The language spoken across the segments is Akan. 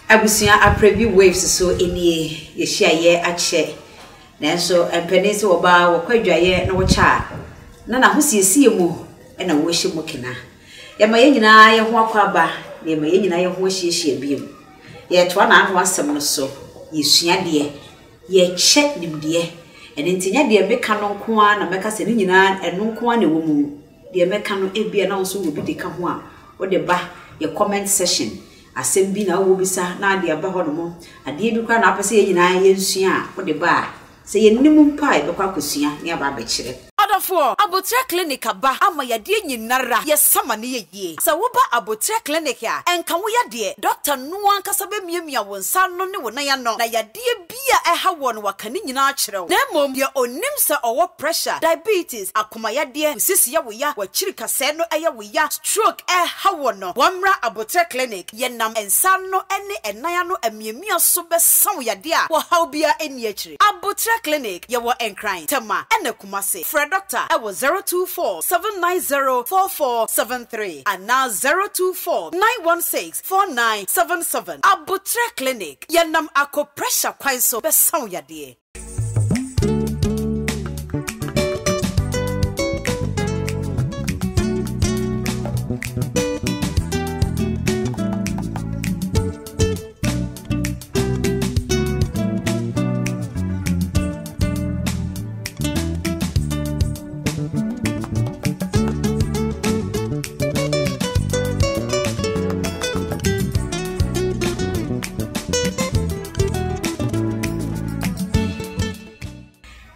Abusia aprebi waves so eni ye hia ye ache nanso empenese oba wo kwadwaye na wo cha na hosiesie mu na wo hye mu kena ye ma ye nyina ye ho akwaba ye ma ye nyina ye ho hyiehye biem ye to na ano asem no so ye suade ye che nimde ene ntinya de meka no nko a na meka se ni nyina eno nko a na wo mu de meka no ebia na wo so wo bi de ka ho a wo de ba ye comment section asembi na wo bisa na ade aba ho no mo ade bi kwa na apese ye nyina ye nsua wo de ba se ye nimu mpa e bekwa kosua ne aba ba kire Adafo Abotre Clinic aba ama yade nyinara ye sama ne ye se wo ba Abotre Clinic a enka wo yade doctor no ankasa be miamia wo nsa no ne wo na ya no na yade bia eha wo no wakane nyina a kire na mom ye onim se owo pressure diabetes akoma yade sisi ya wo ya wa kiri kase no eye wo ya stroke eha wo no wamra Abotre Clinic ye nam ensa no ene enaya no amiamia so be sam yade a wo haw bia eni a kire Abotre Clinic ye wo enkran tema ene kumase Doctor, I was 024-790-4473 and now 024-916-4977. Abotre Clinic. Yanam ako pressure kwanso besan yade.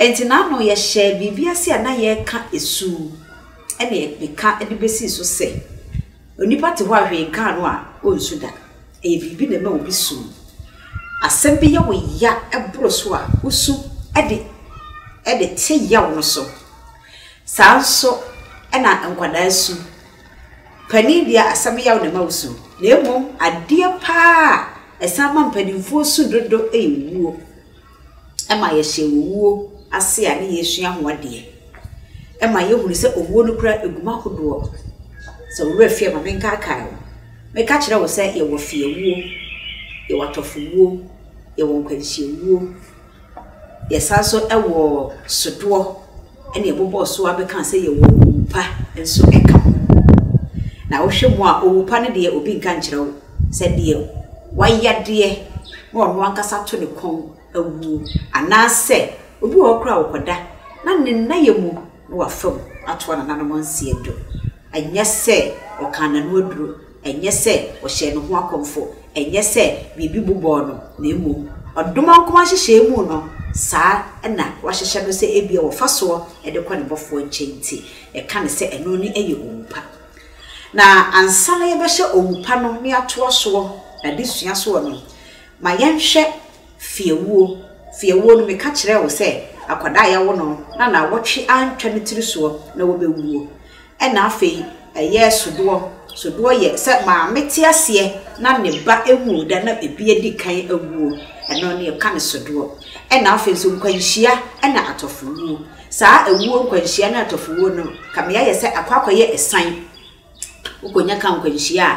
Enti na no ye share bibia se na ye ka esu ene ye ka ede besi so se onipa te ho ahwe ka no a onsu da e bibi na ma obi su asem bi ye wo ya ebro so a usu ede te ya wo so sanso ena nkwada su pani dia asem ya wo na ma usu na emo ade pa esama mpanimfo su dodo ewuo ema ye hye wuo ase a ne yesua hoade ema ye hunu se owuo no kura eguma hodo se wo refie ma menka kai me ka kire wo se ye wo fie wuo ye watofo wuo ye wo nkwanhie wuo ye sanso ewo sodo ene ebobo so abeka se ye wo wupa enso eka na wo hwe mu a owupa ne de obi nka nkire wo se de wayade mo no ankasa to ne kon awu anase obi okra okoda na ne nayemu no wafam ato na nanom nsie do anya se okana no aduro anya se o hye no ho akomfo anya se bibi bubo no na emu odoma nkoma hyehye mu no saa na wahyehye no se ebia wo faso e de kwane bofo nkyenti e ka ne se eno ni eye owupa na ansana ye behye owupa no ne ato so na desua so no ma yenhwe fiewuo no me ka kire wo se akwada ya wo no na wotwe antwa ne tiri so na wo bewuo na afei eye sodo ye se ma meti ase na ne ba ehu da na ebi edi kan awuo eno ne ka ne sodo na afei so nkwanhia na atofuo saa awuo nkwanhia na atofuo no kamya ye se akwakoye esan ukonya kan nkwanhia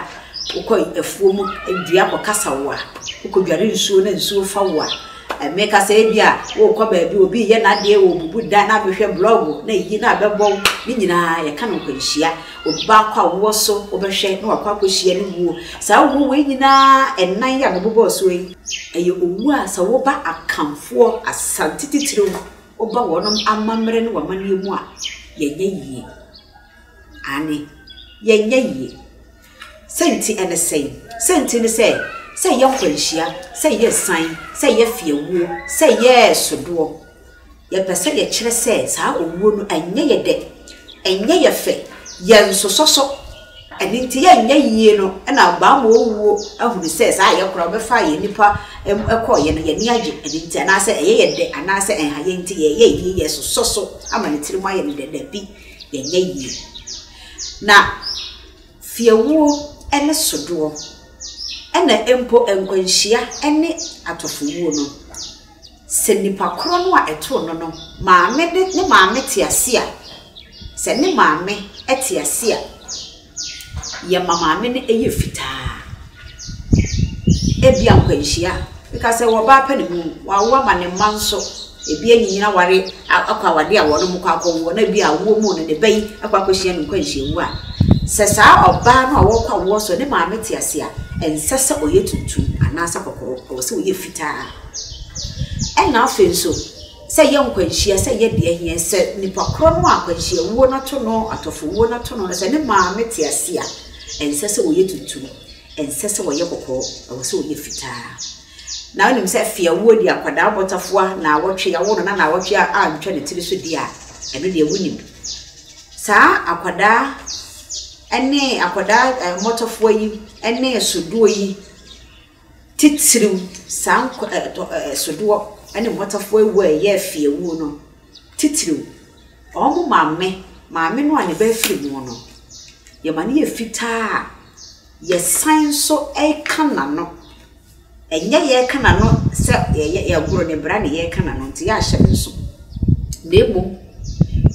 uko efuo mu edua ko kasawa uko dware nsuo na nsuo fawa meka se bia wo kwa ba bi obi ye na de wo bubu da na behwe blog na yi na bebo ni nyina ye ka no kwanhia oba kwa wo so obehwe na wakwa kwhia ni wuo sa wo we nyina enan ya bebo so yi eye owu a sa wo ba akamfo asantititiro oba wonom amamre ne wamane mu a yenye yi ani yenye yi senti ene senti ne say ye kwanhia say ye san say ye fiewuo say ye sodo ye pese ye kire say saa owuo no anye ye de enye ye fe ye nsososo eninti ye nya yie no na ba ma owuo ahunu say saa ye kora befa ye nipa ekoye no ye ni age eninti na say ye de ana say enha ye nti ye sososo amane tirimo aye ne de bi ye nya yie na fiewuo ene sodo ena empo enkwanhia ene atofuwo no se nipa kro no a eto no maame de ne maame te ase a se ne maame ete ase a ye maame ne eye fitaa ebi ankwanhia because wo ba pa ne mu wa wo ma ne manso ebi anyina ware akwa wade a wono mu kwa akwo na bi a wo mu ne de bai akwa akohia ne nkwanhia wu a sesa oba no a wo kwa wo so ne ma meti ase a ensese oye tuntum anasa kokoro o se oye fitaa na afenso se ye nkwanhia se ye de ahia se nipa kro no akwanhia wo na to no atofo wo na to no se ne ma meti ase a ensese oye tuntum ensese oye kokoro o se oye fitaa na onim se fia wo di akwada botafoa na awotwe ya wo no na awotwe a ntwe ne tiri so di a eno de wonim sa akwada ene akwada motofoa yi ene soduo yi titirim sa soduo ene motofoa wo ye fia wo no titirim omo maame no ane ba firi mu no ye mane ye fitaa ye san so e kana no enye ye kana no se ye goro ne bra ne ye kana no nti ya hye so nemo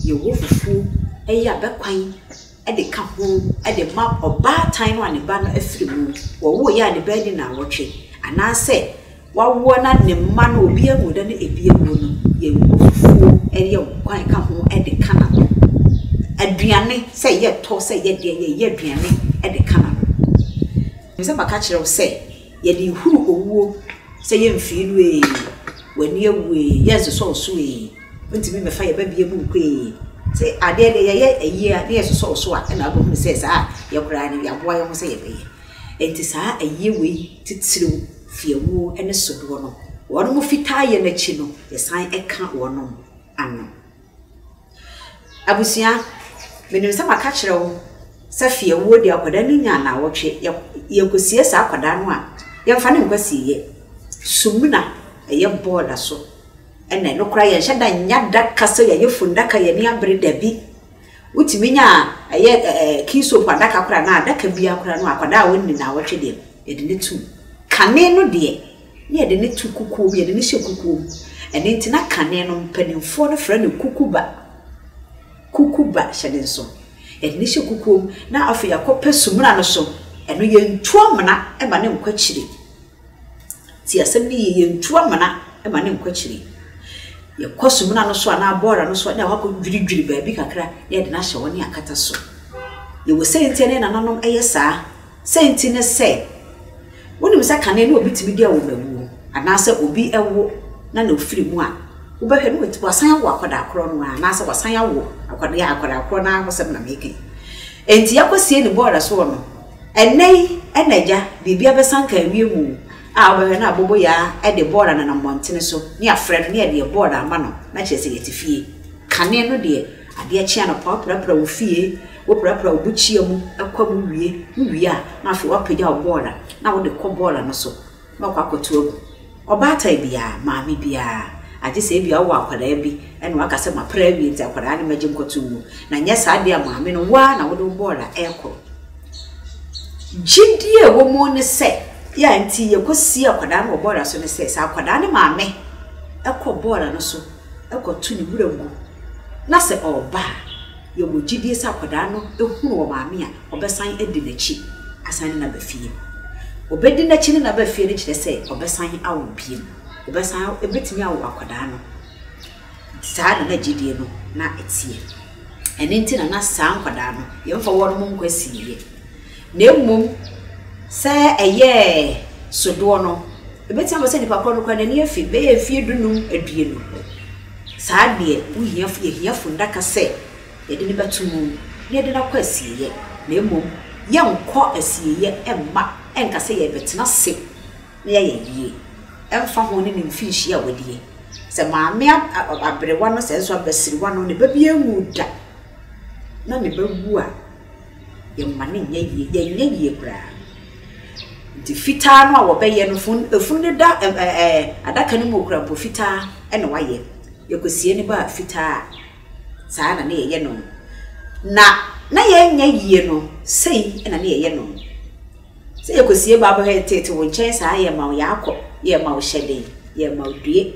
ye wo fufu e ya bekwan e de ka ho e de ma oba tan no ane ba no afiri mu wo ye ane ba ni na wotwe ana se wawo na ne ma no obi amuda ne ebi amu no ye wo fufu e ye kwan ka ho e de kana no aduane se ye to se ye de ye aduane e de kana no nse maka kire wo se ye di huru owo se ye mfiru wani ewu yes so so ntimi me fa ye ba bia mu kwe se ade de ye eyi a ye so so a na abu se sa ye kura ni ya boa ye ho se ye be enti sa eyi we titiru fiewu ene sodo no wono mo fita ye na chi no ye san eka wono ano abusia benim se maka kire wo se fiewu de akwada ni nya na wotwe ye kosie sa akwada no a yamfa ne nkwasi ye sumuna eye boda so ene no kra ye hyeda nya daka so ye fundaka ye ni abre dabi utimi nya eye kiso pandaka kra na daka bia kra no akwada wonni na wotwe de ye de ne tu kane no de ye de ne tu kuku ye de ne hye kuku ene ntina kane no mpanimfo no fra ne kukuba hyede so ye de ne hye kuku na afi yakopa sumuna no so eno ye ntuamana e ma ne nkwachiri ti asem ni ye ntuamana e ma ne nkwachiri ye kosumuna no so na bora no so na wako dwiridwiri ba bi kakra ye de na hye woni akata so ye wo senti ne nananom eye saa senti ne se woni misa kane ne obi timi dia wo mawu anase obi ewo na na ofiri mu a wo behwe no weti wasan wo akoda akro no anase wasan yawo akoda akro na hosem na meke enti yakosie ne bora so no enei enaja bibia besanka wiemu a obehwe na abobo ya e de bora na montene so ne afred ne de bora ama no na chese yetifie kane no de ade achia no pra wo fie wo pra wo buchia mu akwam wie a na afi wapagya wo bora na wo de ko bora no so na kwa kotu obata bia maami bia aje se bia wo akwada bi ene waka se ma pra bi nti akwada ne magim kotu na nya sa de maami no wa na wo de bora eko jidie wo mo ne se ya nti ye kosi akwada no bora so ne se sa akwada ne maame eko bora no so eko tu ni buragu na se oba ye wo jidie sa akwada no ehunu wo maame a obesan edi nachi asan na bafie obedi nachi na bafie ne kire se obesan awo biem obesan ebetimi awo akwada no sa na jidie no na etie ene nti na sa akwada no ye mfa wo no mo nkwasi ye nemum se eye sodo no ebeti am se ni papa no kwa na ni afi be afie dunum adue no saa de uhia fundaka se ye de ni batumu ye de na kwa asiye nemum ye nko asiye emma enka se ye betena se na ye yie emfa ho ne mfinhia wadie se maame abrewa no se so abasiriwa no ne babia muda na ne babu a ye mane nye kura di fita no a wo be ye no fun ne da adaka ne mo kura po fita e na waye ye kosie ne ba fita saa na ne ye no na ye nye no sei e na ne ye no sei ye kosie ba ba he tete wo nchen saa ye ma wo yakọ ye ma wo hyede ye ma wo due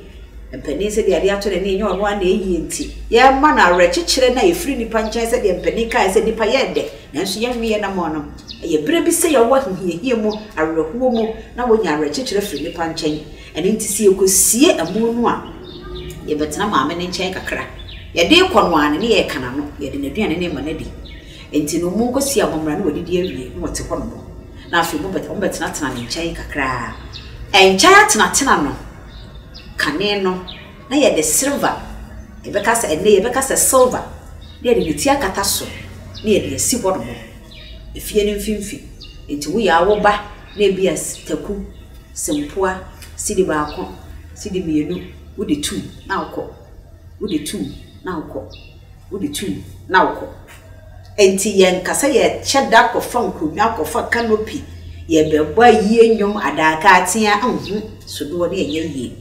mpani se de ade ato ne nye ono na eyi nti ye ma na rekyekyere na efiri nipa nchen se de mpani kai se nipa ye de nanso ye nwe na mo no ye bere bi se ye wa hie mu awerɛhoɔ mu na wonya awerɛkyekyere firi nipa nkyɛn ɛne nti se ekosie amu no a ye betena maame ne nkyɛn kakra ye de kɔno ane ne ye kana no ye de naduane ne ma na di enti no mu nkosi amomra ne wadi di awie ne wote kɔno no na afi mu betena tena ne nkyɛn kakra enkyɛn tena no kane no na ye de silver ebeka se ene ebeka se silver ne de tia kata so ne ye de si hɔ no efie ne mfimfi enti wo ya wo ba na bia taku sempoa sidi baako sidi mienu wo de 2 na ukọ wo de 2 na ukọ wo de 2 na ukọ enti ye nkasa ye cheda ko fanku na ko fa canopy ye beba yie nyom adaka atia so do de ye yie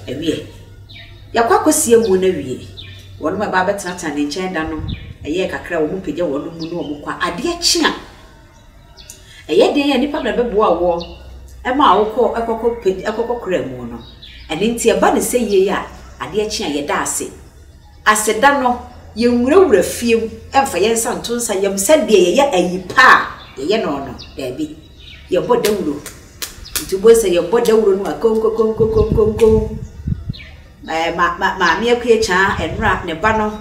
ewie yakwakosie mu na wie wono ma ba betata ne nchen da no eye kakra wo mu pege wono mu no wo kwa ade akia eye den ya nipa na beboa wo e ma wo ekokko kra mu no ene nti e ba ne se yie ya ade akia ye da ase da no ye nwurawura fiem emfa ye nsa ntonsa yem se de ye ayipa ye no da bi ye bodawuro nti bo se ye bodawuro no akonko ma me akuecha enra ne ba no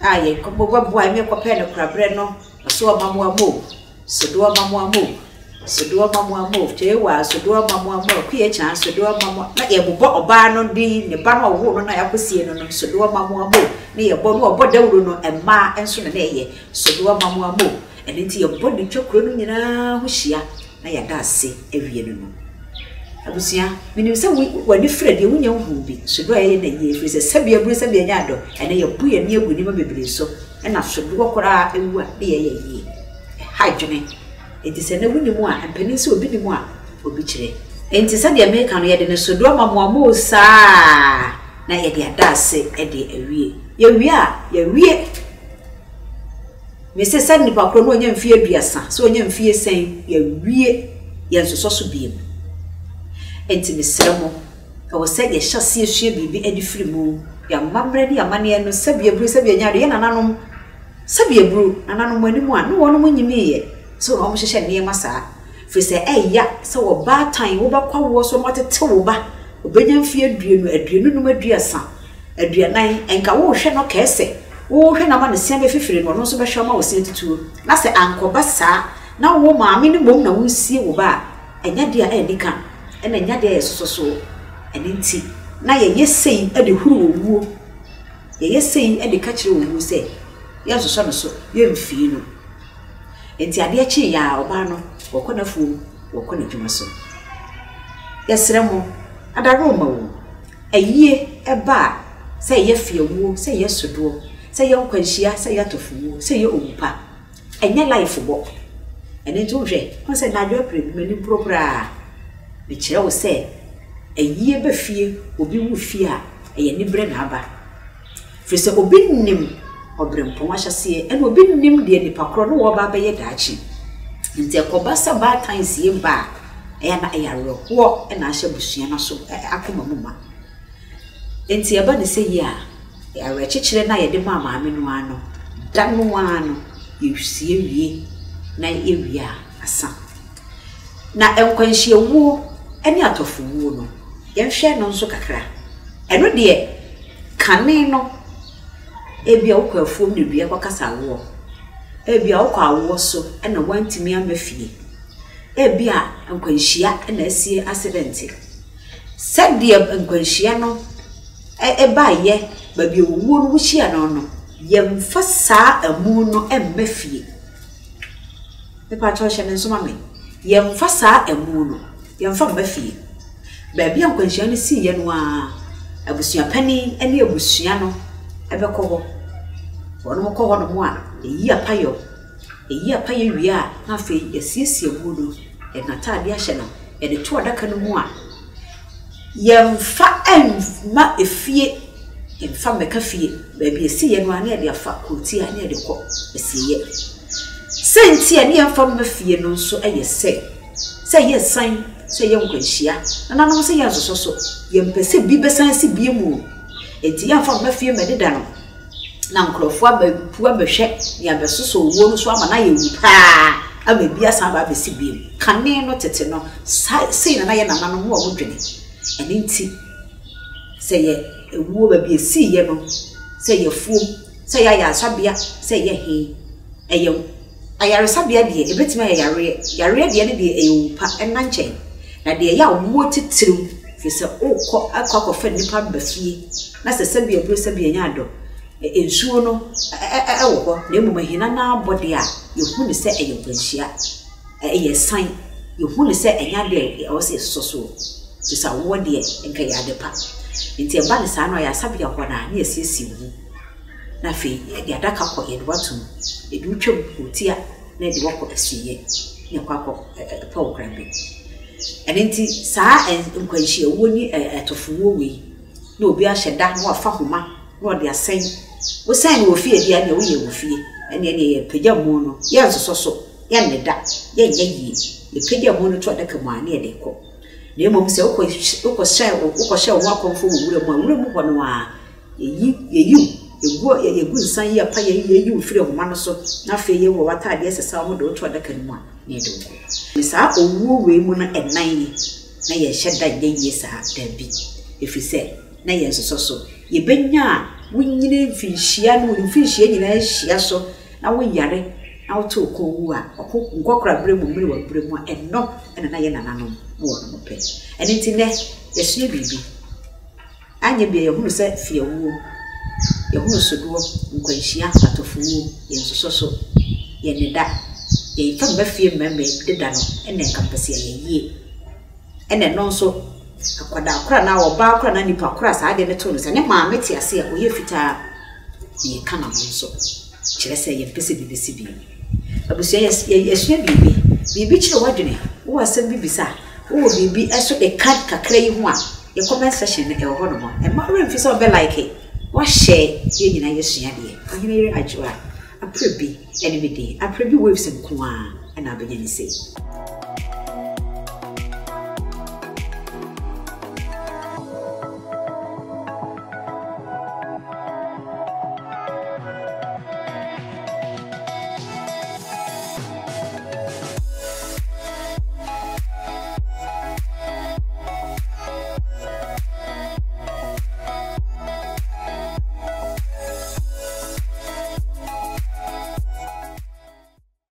aye ko boboa me ko pe ne krabre no so mamu amo sodo mamu amo tewa sodo mamu amo akuecha sodo mamu na ye bobo oba no di ne ba no wo no na yakosie no sodo mamu amo ne ye bo no obodawuro no emma enso ne ye sodo mamu amo ene nti ye bo ne twokro no nyina ho hia na ya da ase awie no abusia minim se wani fredi wunya hu bi sodo aye na ye firi se sabia buru sabia nya do ene ye bu ye ne aguni ma bebre so ena sodo kora ewu a de ye hajune enti se na wunim a empani se obi nim a obi kire enti se de America no ye de ne sodo mamoamo saa na ye de adase e de awie ye wie me se sa nipa kro no nya mfie aduasa so nya mfie sen ye wie ye nsoso so biem enti mesremo e wo se ye hyase ehue bibi edi firi mu ya mamre di amane no sabia bru sabia nyaade ye nananom sabia bru nananom animu a no wono munyimi ye so no mo hyehye ne masa fi se eya se wo ba tan wo ba kwa wo so motete wo ba obenya mfie aduanu no maduasa aduanan enka wo hwe no kese wo hwe na ma ne sia be fifiri no so be hwe ma wo se tutuo na se ankoba saa na wo maame ne bom na wo sie wo ba enya dia edika ena nya dia yesoso ene nti na ye yesei ade huru owuo ye yesei ade ka kire owuo se ye soso no so ye mfie no enti ade achi ya oba no wokona fu wokona dwuma so yesremo adaro ma wo ayie eba se ye fie wo se ye sodo se ye nkwanhia se ye tofuwo se ye owupa enya life bo ene nti wo hwe on se na dwo pre mani propra bi kire wo se ayie ba fie obi wu fie a eye ni bre na aba fi se obi nim obrempo wahyase ene obi nim de nipa kro no wo ba ba ye daachi nti ekoba sa ba tan sie ba eye na eyaro wo ena ahye busua na so akoma muma nti eba ne se yi a yawe kyekyere na ye de ma maame no ano da no ano yesie wie na ewie asa na enkwanhie wu ene atofu wu no yenhwe no nso kakra eno de kane no ebia ukwa afuom ne dua kwakasa wo ebia ukwa awo so ena wantimi amafie ebia nkwanhia ena asie accident sɛdeɛ nkwanhia no eba ye babi owo no wuhia no no yemfa saa amu no emmafie pepa choshe ne nsoma me yemfa saa amu no yemfa mmafie babi nkwanhia no si ye no a abusua pani ene abusua no ebekọ ho wono mo kọ ho no mo a eyi apayo wi a na fe yesiesie mu no e natade ahye no e de to adaka no mu a yemfa emma efie emfa meka fie baby esi ye no ane de afa koti ane de kọ esiye senti ane emfa mma fie no nso eye se ye san se ye nkwanhia na no se ye asoso yempese bi besan se bi mu enti yemfa mma fie mededa no na nkrofo abapu abehwe ya besoso wo no so ama na ye wu pa ababia san ba besi biem kane no tete no sei na ye nana no wo dwene ene nti se ye ewu ba bi esi ye no se ye fuom se ya asabia se ye he eye ayaresabia de ebetima yare de ne de ewu pa enna nchen na de ya wo titiru fi se okọ akọ nipa bafie na se sabia bro sabia nya ado ensuo no wo ho na emu mahina na abode a yehu ne se eye kwanhia eye san yehu ne se enya de o se soso ti sa wo de enka ya de pa nti e ba ne sa no ya sabia ho na ne esiesi wu na fe de adaka ko ye de watum e du twem otia na de wako asiye ne kwakọ pa okrambe enti sa nkwanhia wo ni atofuwo we na obi aheda na wafa homa na ode asen wo san wo fie dia na wo ye wo fie ene ye pagya mu no ye nsoso ye ne da ye nya yi ye pagya mu no to adaka mu ane ye de ko na emom se wo share wo akonfo wo wura mu ho no a ye gu nsan ye pa ye wo fire homa no so na fe ye wo watade esesa wo do to adaka mu a ne de ko ni sa owo we mu no enan na ye hyeda ye sa da bi efise na ye nsoso ye benya wunyine mfinhia no mfinhia nyina ahia so na wo yare na wo to ko wu a nkokora bremu mmiri wa bremu enno ena na ye nananom wo no pe eni ntine yesue bibi anye bia ye hunu se fie wu ye hunu soduo nkwanhia atofuwu ye nsoso ye neda ye fam ba fie mmemme deda no ena nkampese ye yie ena no so akwada akora na oba akora na nipa akora sa ade ne to no se ne ma meti ase a oye fita ye kana mo so kire se ye pese bibisi bi abusia yesua bibi kire wadwene wo asem bibisa wo bibi eso de card kakra yi ho a ye comment section ne e ho no mo e ma remfisa obe like wa share ye nyina yesua de ohine yere ajwa aprebi enemy day aprebi waves nko a na abenya ni sei